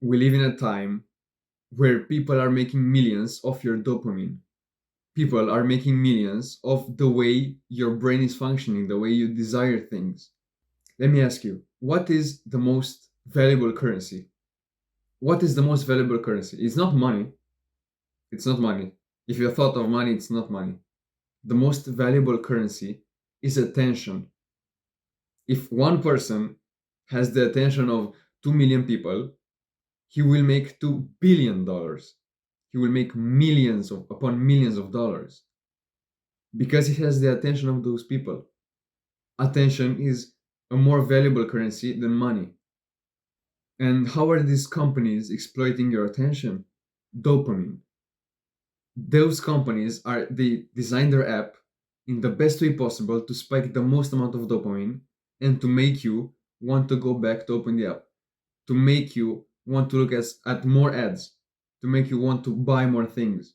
We live in a time where people are making millions of your dopamine. People are making millions of the way your brain is functioning, the way you desire things. Let me ask you, what is the most valuable currency? What is the most valuable currency? It's not money. It's not money. If you thought of money, it's not money. The most valuable currency is attention. If one person has the attention of 2 million people, he will make $2 billion. He will make millions of upon millions of dollars because he has the attention of those people. Attention is a more valuable currency than money. And how are these companies exploiting your attention? Dopamine. Those companies are they design their app in the best way possible to spike the most amount of dopamine and to make you want to go back to open the app, to make you want to look at more ads, to make you want to buy more things,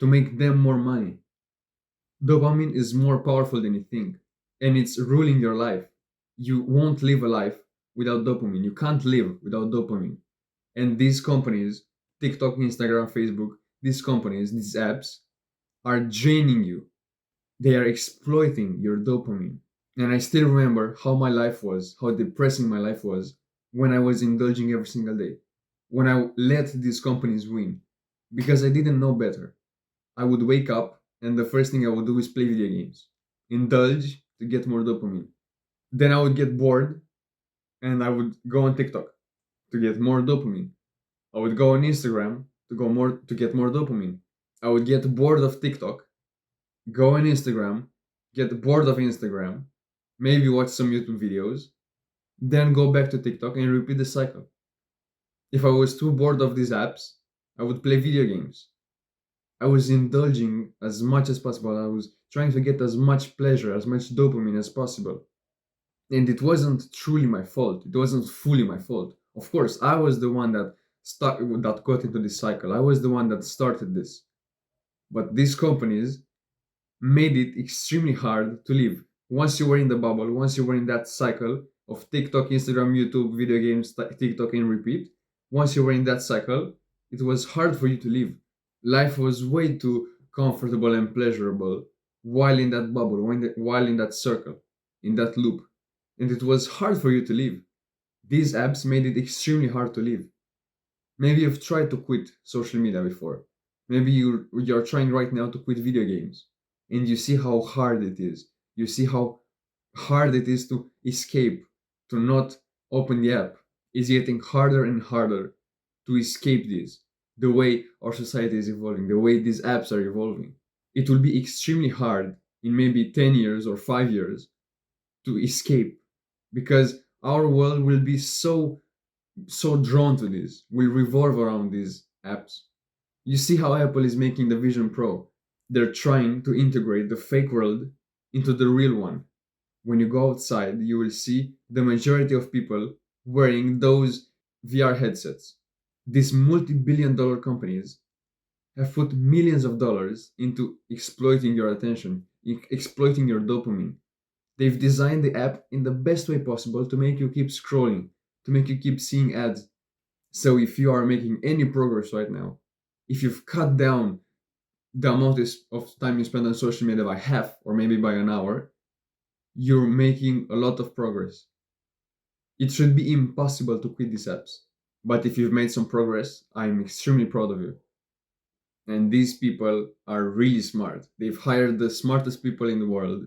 to make them more money. Dopamine is more powerful than you think, and it's ruling your life. You won't live a life without dopamine. You can't live without dopamine. And these companies, TikTok, Instagram, Facebook, these companies, these apps, are draining you. They are exploiting your dopamine. And I still remember how my life was, how depressing my life was when I was indulging every single day, when I let these companies win, because I didn't know better. I would wake up and the first thing I would do is play video games, indulge to get more dopamine. Then I would get bored and I would go on TikTok to get more dopamine. I would go on Instagram to get more dopamine. I would get bored of TikTok, go on Instagram, get bored of Instagram, maybe watch some YouTube videos, then go back to TikTok and repeat the cycle. If I was too bored of these apps, I would play video games. I was indulging as much as possible. I was trying to get as much pleasure, as much dopamine as possible. And it wasn't truly my fault. It wasn't fully my fault. Of course, I was the one that got into this cycle. I was the one that started this. But these companies made it extremely hard to live. Once you were in the bubble, once you were in that cycle of TikTok, Instagram, YouTube, video games, TikTok, and repeat, once you were in that cycle, it was hard for you to live. Life was way too comfortable and pleasurable while in that bubble, while in that circle, in that loop. And it was hard for you to live. These apps made it extremely hard to live. Maybe you've tried to quit social media before. Maybe you're trying right now to quit video games. And you see how hard it is. You see how hard it is to escape, to not open the app. It's getting harder and harder to escape this. The way our society is evolving, the way these apps are evolving. It will be extremely hard in maybe 10 years or 5 years to escape because our world will be so drawn to this, will revolve around these apps. You see how Apple is making the Vision Pro. They're trying to integrate the fake world into the real one. When you go outside, you will see the majority of people wearing those VR headsets. These multi billion dollar companies have put millions of dollars into exploiting your attention, exploiting your dopamine. They've designed the app in the best way possible to make you keep scrolling, to make you keep seeing ads. So if you are making any progress right now, if you've cut down the amount of time you spend on social media by half or maybe by an hour, you're making a lot of progress. It should be impossible to quit these apps. But if you've made some progress, I'm extremely proud of you. And these people are really smart. They've hired the smartest people in the world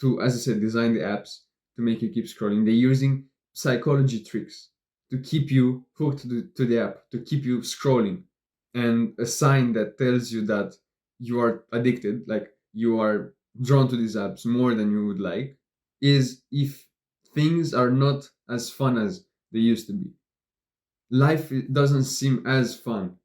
to, as I said, design the apps to make you keep scrolling. They're using psychology tricks to keep you hooked to the app, to keep you scrolling. And a sign that tells you that you are addicted, like you are drawn to these apps more than you would like, is if things are not as fun as they used to be. Life doesn't seem as fun.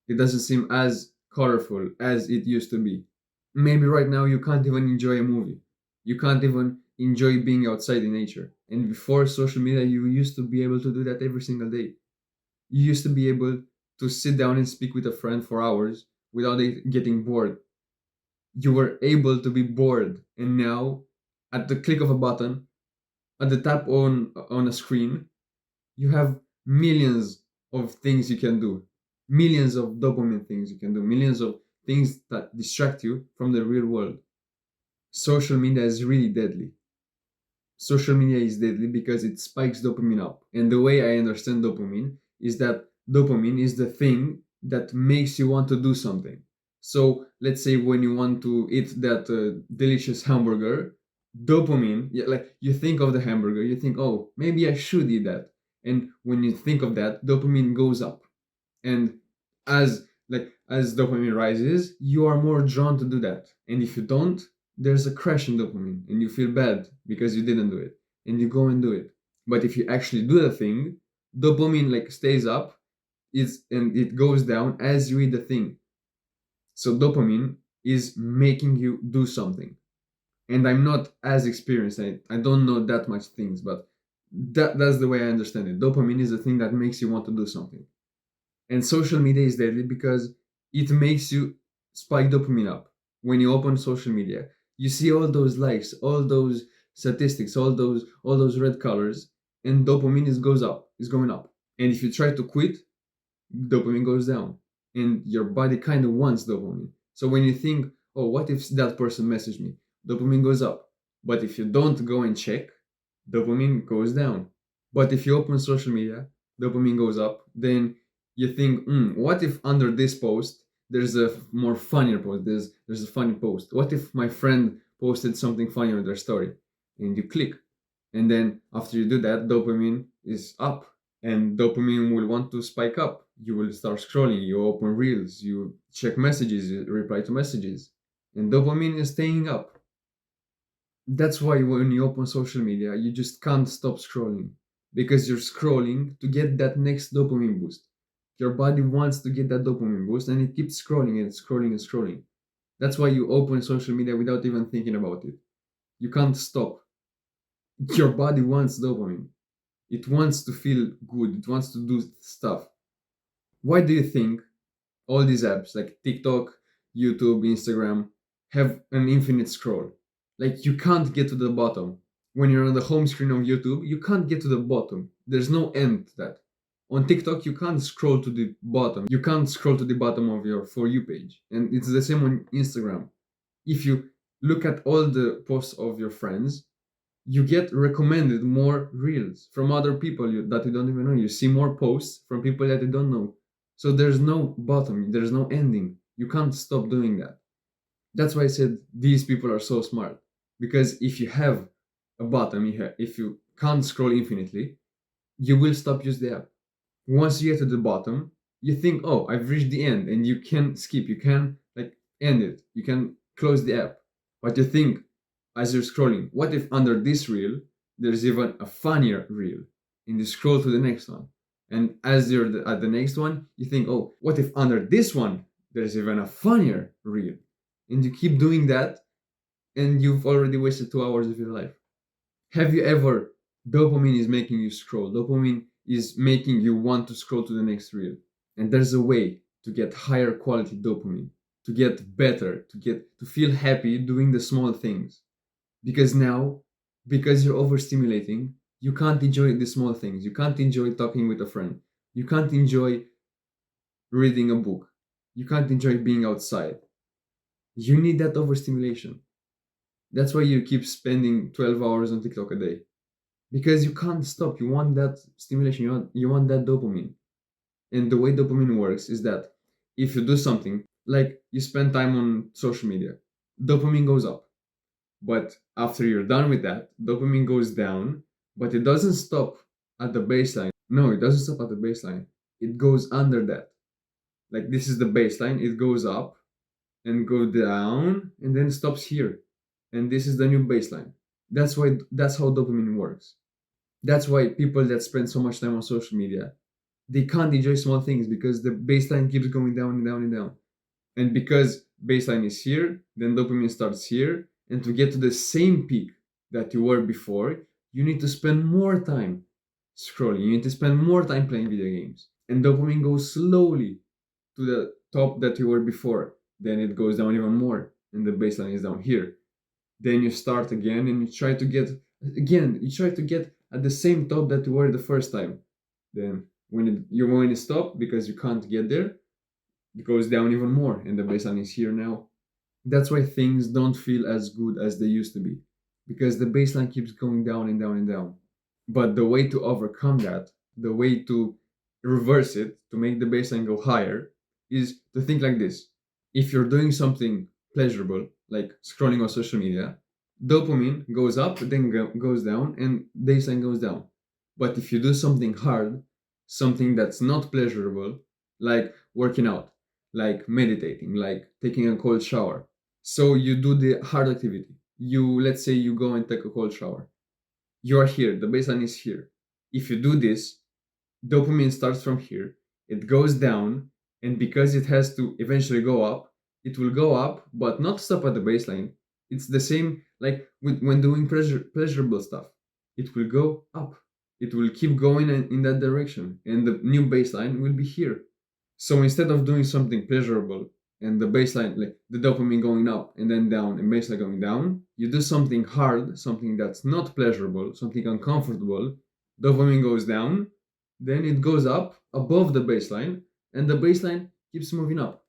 It doesn't seem as colorful as it used to be. Maybe right now you can't even enjoy a movie. You can't even enjoy being outside in nature. And before social media, you used to be able to do that every single day. You used to be able to sit down and speak with a friend for hours without getting bored. You were able to be bored. And now, at the click of a button, at the tap on a screen, you have millions of things you can do, millions of dopamine things you can do, millions of things that distract you from the real world. Social media is really deadly. Social media is deadly because it spikes dopamine up. And the way I understand dopamine is that dopamine is the thing that makes you want to do something. So let's say when you want to eat that delicious hamburger, dopamine, yeah, like you think of the hamburger, you think, oh, maybe I should eat that. And when you think of that, dopamine goes up. And as dopamine rises, you are more drawn to do that. And if you don't, there's a crash in dopamine and you feel bad because you didn't do it and you go and do it. But if you actually do the thing, dopamine like stays up, and it goes down as you eat the thing. So dopamine is making you do something. And I'm not as experienced. I don't know that much things, but that's the way I understand it. Dopamine is the thing that makes you want to do something. And social media is deadly because it makes you spike dopamine up. When you open social media, you see all those likes, all those statistics, all those red colors, and dopamine goes up, is going up. And if you try to quit, dopamine goes down. And your body kind of wants dopamine. So when you think, oh, what if that person messaged me? Dopamine goes up. But if you don't go and check, dopamine goes down. But if you open social media, dopamine goes up. Then you think, what if under this post there's a more funnier post? There's a funny post. What if my friend posted something funny on their story? And you click. And then after you do that, dopamine is up. And dopamine will want to spike up. You will start scrolling, you open reels, you check messages, you reply to messages. And dopamine is staying up. That's why when you open social media, you just can't stop scrolling because you're scrolling to get that next dopamine boost. Your body wants to get that dopamine boost and it keeps scrolling and scrolling and scrolling. That's why you open social media without even thinking about it. You can't stop. Your body wants dopamine. It wants to feel good. It wants to do stuff. Why do you think all these apps like TikTok, YouTube, Instagram have an infinite scroll? Like you can't get to the bottom. When you're on the home screen of YouTube, you can't get to the bottom. There's no end to that. On TikTok, you can't scroll to the bottom. You can't scroll to the bottom of your For You page. And it's the same on Instagram. If you look at all the posts of your friends, you get recommended more reels from other people that you don't even know. You see more posts from people that you don't know. So there's no bottom, there's no ending. You can't stop doing that. That's why I said these people are so smart. Because if you have a bottom, if you can't scroll infinitely, you will stop use the app. Once you get to the bottom, you think, oh, I've reached the end, and you can skip. You can like end it. You can close the app. But you think, as you're scrolling, what if under this reel there's even a funnier reel? And you scroll to the next one. And as you're at the next one, you think, oh, what if under this one there's even a funnier reel? And you keep doing that, and you've already wasted 2 hours of your life. Have you ever? Dopamine is making you scroll. Dopamine is making you want to scroll to the next reel. And there's a way to get higher quality dopamine, to get better, to feel happy doing the small things. Because now, because you're overstimulating, you can't enjoy the small things. You can't enjoy talking with a friend. You can't enjoy reading a book. You can't enjoy being outside. You need that overstimulation. That's why you keep spending 12 hours on TikTok a day. Because you can't stop. You want that stimulation. You want that dopamine. And the way dopamine works is that if you do something, like you spend time on social media, dopamine goes up. But after you're done with that, dopamine goes down, but it doesn't stop at the baseline. No, it doesn't stop at the baseline. It goes under that. Like this is the baseline, it goes up and go down and then stops here. And this is the new baseline. That's how dopamine works. That's why people that spend so much time on social media, they can't enjoy small things because the baseline keeps going down and down and down. And because baseline is here, then dopamine starts here. And to get to the same peak that you were before, you need to spend more time scrolling. You need to spend more time playing video games. And dopamine goes slowly to the top that you were before. Then it goes down even more. And the baseline is down here. Then you start again and you try to get at the same top that you were the first time. Then when you stop because you can't get there, it goes down even more, and the baseline is here now. That's why things don't feel as good as they used to be, because the baseline keeps going down and down and down. But the way to overcome that, the way to reverse it, to make the baseline go higher, is to think like this. If you're doing something pleasurable, like scrolling on social media, dopamine goes up, then goes down, and baseline goes down. But if you do something hard, something that's not pleasurable, like working out, like meditating, like taking a cold shower, so you do the hard activity. Let's say you go and take a cold shower. You are here, the baseline is here. If you do this, dopamine starts from here, it goes down, and because it has to eventually go up, it will go up, but not stop at the baseline. It's the same like when doing pleasurable stuff. It will go up. It will keep going in that direction, and the new baseline will be here. So instead of doing something pleasurable and the baseline, like the dopamine going up and then down and baseline going down, you do something hard, something that's not pleasurable, something uncomfortable, dopamine goes down, then it goes up above the baseline, and the baseline keeps moving up.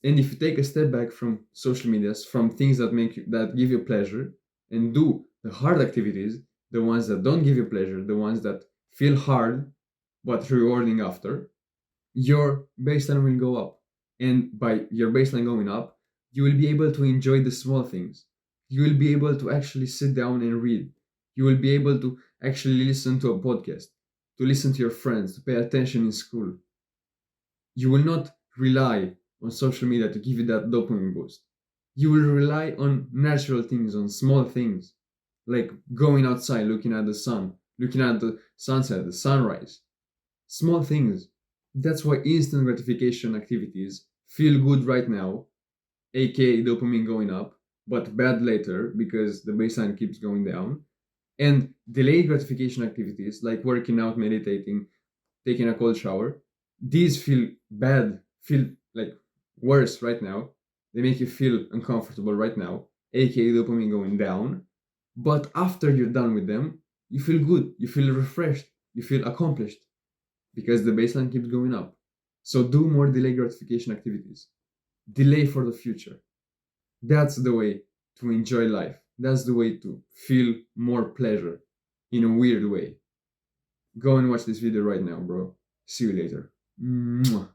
And if you take a step back from social medias, from things that give you pleasure, and do the hard activities, the ones that don't give you pleasure, the ones that feel hard but rewarding after, your baseline will go up. And by your baseline going up, you will be able to enjoy the small things. You will be able to actually sit down and read. You will be able to actually listen to a podcast, to listen to your friends, to pay attention in school. You will not rely on social media to give you that dopamine boost. You will rely on natural things, on small things, like going outside, looking at the sun, looking at the sunset, the sunrise. Small things. That's why instant gratification activities feel good right now, aka dopamine going up, but bad later because the baseline keeps going down. And delayed gratification activities like working out, meditating, taking a cold shower, these feel bad, feel like worse right now. They make you feel uncomfortable right now, aka dopamine going down. But after you're done with them, you feel good, you feel refreshed, you feel accomplished because the baseline keeps going up. So do more delayed gratification activities. Delay for the future. That's the way to enjoy life. That's the way to feel more pleasure in a weird way. Go and watch this video right now, bro. See you later. Mwah.